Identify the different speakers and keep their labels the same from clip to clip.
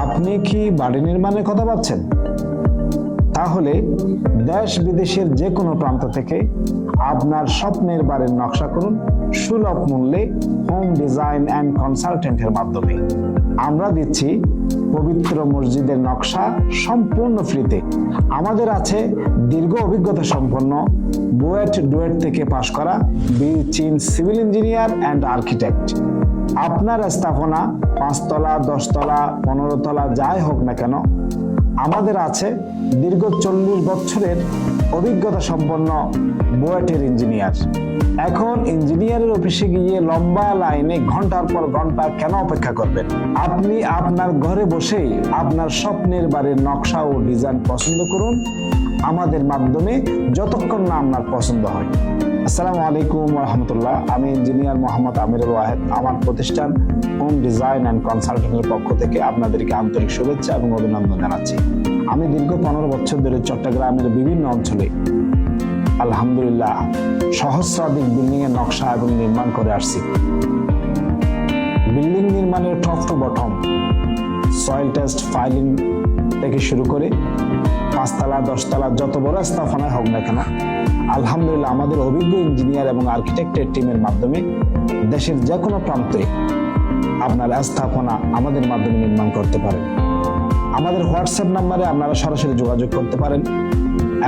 Speaker 1: আপনি কি বাড়ি নির্মাণের কথা ভাবছেন? তাহলে দেশ বিদেশের যে কোনো প্রান্ত থেকে আপনার স্বপ্নের বাড়ির নকশা করুন সুলভ মূল্যে হোম ডিজাইন অ্যান্ড কনসালটেন্টের মাধ্যমে। আমরা দিচ্ছি পবিত্র মসজিদের নকশা সম্পূর্ণ ফ্রিতে। আমাদের আছে দীর্ঘ অভিজ্ঞতা সম্পন্ন বুয়েট ডুয়েট থেকে পাশ করা বি.চিন সিভিল ইঞ্জিনিয়ার অ্যান্ড আর্কিটেক্ট। আপনার স্থাপনা 5 তলা 10 তলা 15 তলা যাই হোক না কেন, আমাদের আছে দীর্ঘ 40 বছরের অভিজ্ঞতা সম্পন্ন বুয়েটের ইঞ্জিনিয়ার। এখন ইঞ্জিনিয়ারের অফিসে গিয়ে লম্বা লাইনে ঘন্টার পর ঘন্টা কেন অপেক্ষা করবেন? আপনি আপনার ঘরে বসেই আপনার স্বপ্নের বাড়ির নকশা ও ডিজাইন পছন্দ করুন আমাদের মাধ্যমে, যতক্ষণ না আপনার পছন্দ হয়। আসসালামু আলাইকুম রহমতুল্লাহ। আমি ইঞ্জিনিয়ার মোহাম্মদ আমিরুল ওয়াহেদ। আমার প্রতিষ্ঠান হোম ডিজাইন অ্যান্ড কনসালটেন্টের পক্ষ থেকে আপনাদেরকে আন্তরিক শুভেচ্ছা এবং অভিনন্দন জানাচ্ছি। আমি দীর্ঘ 15 বছর ধরে চট্টগ্রামের বিভিন্ন অঞ্চলে আলহামদুলিল্লাহ সহস্রাধিক বিল্ডিং এর নকশা এবং নির্মাণ করে আসছি। বিল্ডিং নির্মাণের top to bottom, soil test, filing থেকে শুরু করে 5 তলা 10 তলা যত বড় স্থাপনায় হোক না কেন, আলহামদুলিল্লাহ আমাদের অভিজ্ঞ ইঞ্জিনিয়ার এবং আর্কিটেক্টের টিমের মাধ্যমে দেশের যে কোনো প্রান্তে আপনার স্থাপনা আমাদের মাধ্যমে নির্মাণ করতে পারেন। আমাদের হোয়াটসঅ্যাপ নাম্বারে আপনারা সরাসরি যোগাযোগ করতে পারেন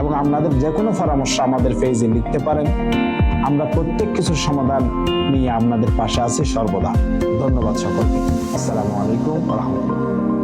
Speaker 1: এবং আপনাদের যে কোনো পরামর্শ আমাদের পেজে লিখতে পারেন। আমরা প্রত্যেক কিছুর সমাধান নিয়ে আপনাদের পাশে আছি সর্বদা। ধন্যবাদ সকলকে। আসসালামু আলাইকুম ওয়া রাহমাতুল্লাহ।